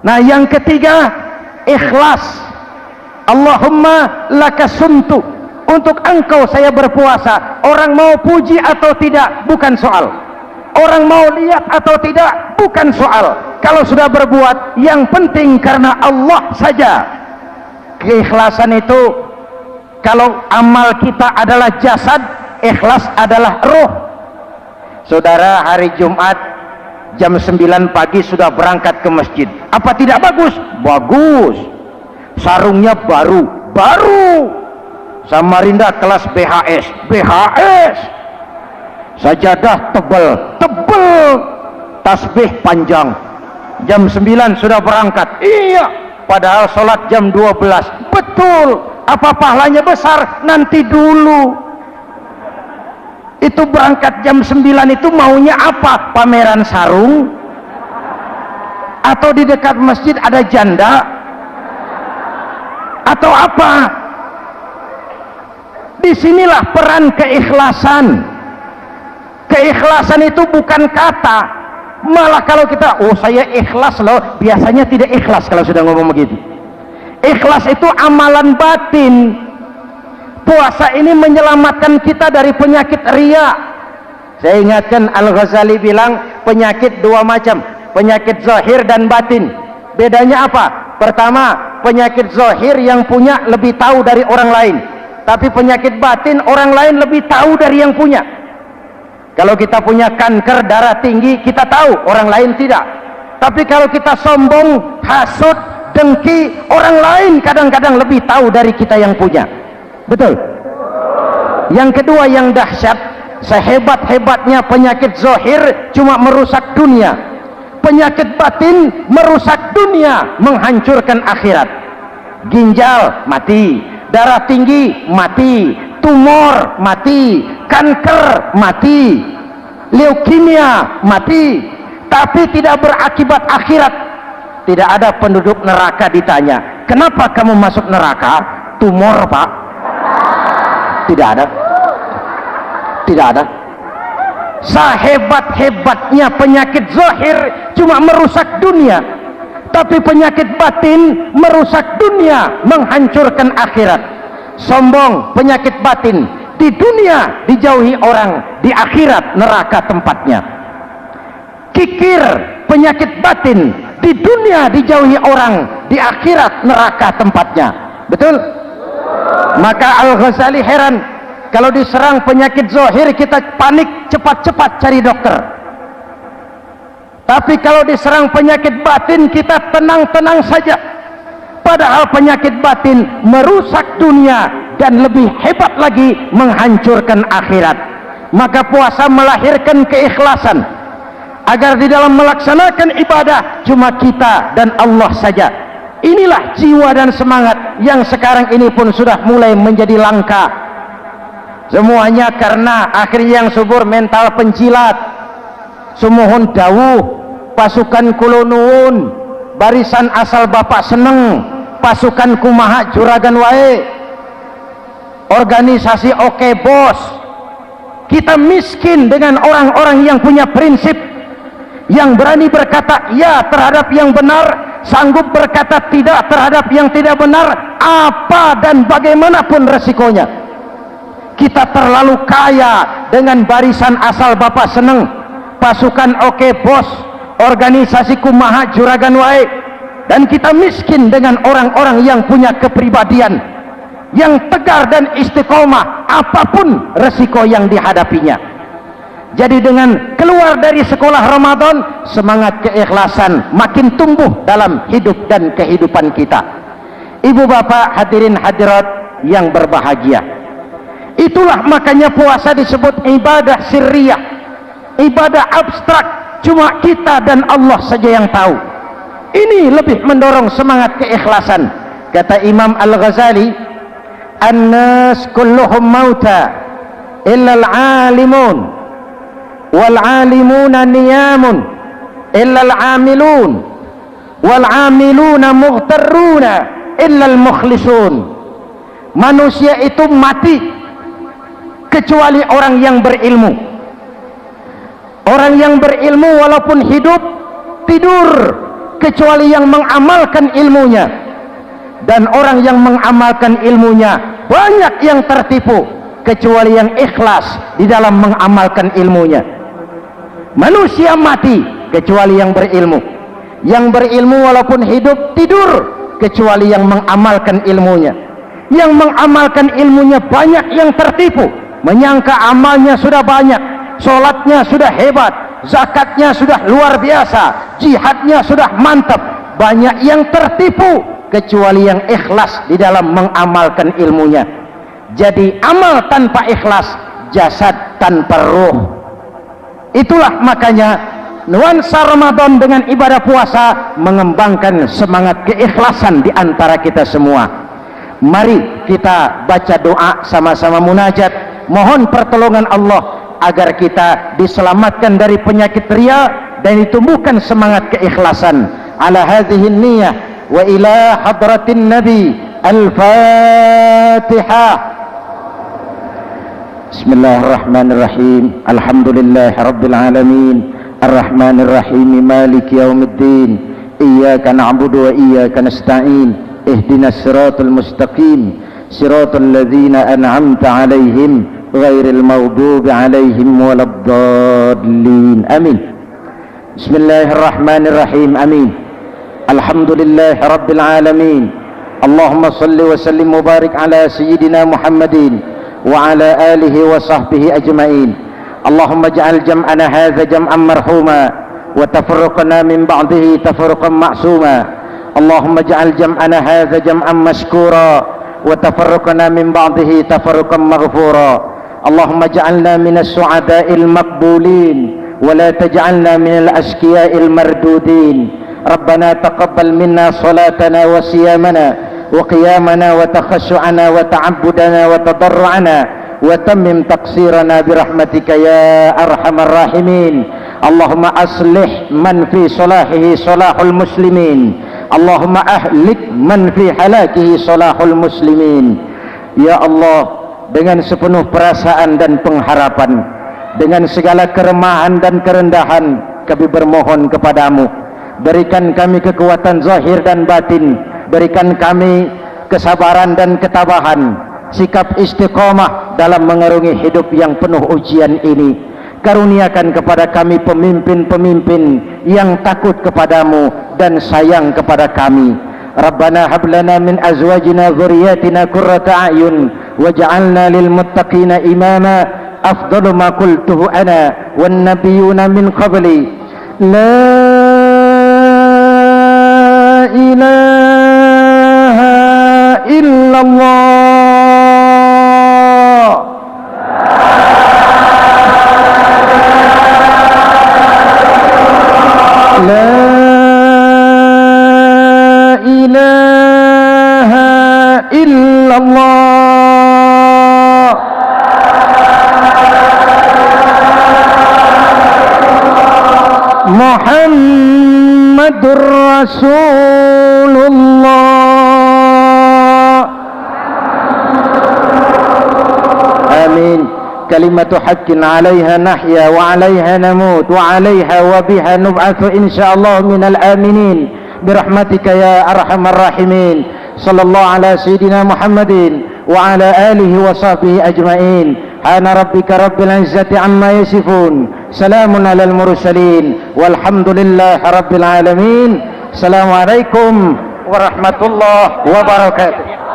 Nah, yang ketiga, ikhlas. Allahumma laka sumtu, untuk engkau saya berpuasa. Orang mau puji atau tidak bukan soal, orang mau lihat atau tidak bukan soal. Kalau sudah berbuat, yang penting karena Allah saja. Keikhlasan itu, kalau amal kita adalah jasad, ikhlas adalah roh. Saudara, hari Jumat jam 9 pagi sudah berangkat ke masjid. Apa tidak bagus? Bagus. Sarungnya baru. Samarinda kelas BHS. Sajadah tebal. Tasbih panjang. Jam 9 sudah berangkat. Iya, padahal sholat jam 12. Betul. Apa pahalanya besar? Nanti dulu. Itu berangkat jam 9 itu maunya apa? Pameran sarung? Atau di dekat masjid ada janda? Atau apa? Disinilah peran keikhlasan. Keikhlasan itu bukan kata. Malah kalau kita, oh saya ikhlas loh, biasanya tidak ikhlas kalau sudah ngomong begitu. Ikhlas itu amalan batin. Puasa ini menyelamatkan kita dari penyakit riya. Saya ingatkan, Al-Ghazali bilang penyakit dua macam, penyakit zahir dan batin. Bedanya apa? Pertama, penyakit zahir yang punya lebih tahu dari orang lain, tapi penyakit batin orang lain lebih tahu dari yang punya. Kalau kita punya kanker darah tinggi, kita tahu, orang lain tidak. Tapi kalau kita sombong, hasut, dengki, orang lain kadang-kadang lebih tahu dari kita yang punya. Betul? Yang kedua yang dahsyat, sehebat-hebatnya penyakit zahir cuma merusak dunia, penyakit batin merusak dunia, menghancurkan akhirat. Ginjal mati, darah tinggi mati, tumor mati, kanker mati, leukemia mati, tapi tidak berakibat akhirat. Tidak ada penduduk neraka ditanya, kenapa kamu masuk neraka? Tumor, Pak. Tidak ada. Sehebat-hebatnya penyakit zahir cuma merusak dunia, tapi penyakit batin merusak dunia, menghancurkan akhirat. Sombong, penyakit batin, di dunia dijauhi orang, di akhirat neraka tempatnya. Kikir, penyakit batin, di dunia dijauhi orang, di akhirat neraka tempatnya. Betul? Maka Al-Ghazali heran, kalau diserang penyakit zahir kita panik, cepat-cepat cari dokter. Tapi kalau diserang penyakit batin kita tenang-tenang saja. Padahal penyakit batin merusak dunia dan lebih hebat lagi menghancurkan akhirat. Maka puasa melahirkan keikhlasan, agar di dalam melaksanakan ibadah cuma kita dan Allah saja. Inilah jiwa dan semangat yang sekarang ini pun sudah mulai menjadi langka. Semuanya karena akhirnya yang subur mental penjilat. Sumuhun dawuh, pasukan kulonuun, barisan asal bapak seneng, pasukan kumaha juragan wae, organisasi oke bos. Kita miskin dengan orang-orang yang punya prinsip, yang berani berkata ya terhadap yang benar, sanggup berkata tidak terhadap yang tidak benar, apa dan bagaimanapun resikonya. Kita terlalu kaya dengan barisan asal bapak seneng, pasukan oke bos, organisasi kumaha juragan wae, dan kita miskin dengan orang-orang yang punya kepribadian, yang tegar dan istiqomah apapun resiko yang dihadapinya. Jadi dengan keluar dari sekolah Ramadan, semangat keikhlasan makin tumbuh dalam hidup dan kehidupan kita. Ibu bapak hadirin hadirat yang berbahagia, itulah makanya puasa disebut ibadah sirriyah, ibadah abstrak, cuma kita dan Allah saja yang tahu. Ini lebih mendorong semangat keikhlasan. Kata Imam Al-Ghazali, an-nas kulluhum mauta illa al-alimun, wal-alimuna niyamun illa al-amilun, wal-amiluna mughtarruna illa al-mukhlisun. Manusia itu mati kecuali orang yang berilmu. Orang yang berilmu walaupun hidup tidur, kecuali yang mengamalkan ilmunya, dan orang yang mengamalkan ilmunya banyak yang tertipu kecuali yang ikhlas di dalam mengamalkan ilmunya. Manusia mati kecuali yang berilmu, yang berilmu walaupun hidup tidur kecuali yang mengamalkan ilmunya. Yang mengamalkan ilmunya banyak yang tertipu, menyangka amalnya sudah banyak, solatnya sudah hebat, zakatnya sudah luar biasa, jihadnya sudah mantap. Banyak yang tertipu kecuali yang ikhlas di dalam mengamalkan ilmunya. Jadi amal tanpa ikhlas, jasad tanpa ruh. Itulah makanya nuansa Ramadan dengan ibadah puasa mengembangkan semangat keikhlasan di antara kita semua. Mari kita baca doa sama-sama munajat, mohon pertolongan Allah agar kita diselamatkan dari penyakit riya dan ditumbuhkan semangat keikhlasan. Ala hadhihi niyyah wa ila hadratin nabi. Al-Fatihah. Bismillahirrahmanirrahim. Alhamdulillahi rabbil alamin. Ar-Rahmanir-Rahim. Maliki yaumiddin. Iyyaka na'budu wa iyyaka nasta'in. Ihdinas siratal mustaqim. Siratal ladzina an'amta 'alaihim ghairil maghdubi 'alaihim waladdallin. Amin. Bismillahirrahmanirrahim. Amin. Alhamdulillahi rabbil alamin. Allahumma salli wa sallim mubarak ala sayyidina Muhammadin wa ala alihi wa sahbihi ajma'in. Allahumma ja'al jam'ana hadha jam'an marhuma wa tafarruqana min ba'dihi tafarruqan ma'suma. Allahumma ja'al jam'ana hadha jam'an mashkura wa tafarruqana min ba'dihi tafarruqan maghfura. Allahumma ja'alna minas su'ada'il maqbulin wa la taj'alna minal ashqiya'il mardudin. Rabbana taqabbal minna salatana wa siyamana wa qiyamana wa takhashu'ana wa ta'abbudana wa tadarru'ana wa tammim taqsirana birahmatika ya arhamar rahimin. Allahumma aslih man fi salahihi salahul muslimin. Allahumma ahlik man fi halakihi salahul muslimin. Ya Allah, dengan sepenuh perasaan dan pengharapan, dengan segala keremahan dan kerendahan, kami bermohon kepadamu, berikan kami kekuatan zahir dan batin, berikan kami kesabaran dan ketabahan, sikap istiqamah dalam mengarungi hidup yang penuh ujian ini. Karuniakan kepada kami pemimpin-pemimpin yang takut kepadamu dan sayang kepada kami. Rabbana hablana min azwajina dzurriyyatina qurrata a'yun waj'alna lil muttaqina imama. Afdalu ma qultuhu ana wan nabiyyuna min qabli. La ilaha illallah. La ilaha illallah. Muhammadur Rasulullah. Amin. Kalimatu haqqin 'alaiha nahya wa 'alaiha namut wa 'alaiha wa biha nub'atsu insyaallah minal aminin birahmatika ya arhamar rahimin. Sallallahu ala sayyidina Muhammadin wa ala alihi wa sahbihi ajma'in. Ana rabbika rabbil izzati amma yasifun. Salamun alal mursalin walhamdulillahi rabbil alamin. Assalamualaikum warahmatullahi wabarakatuh.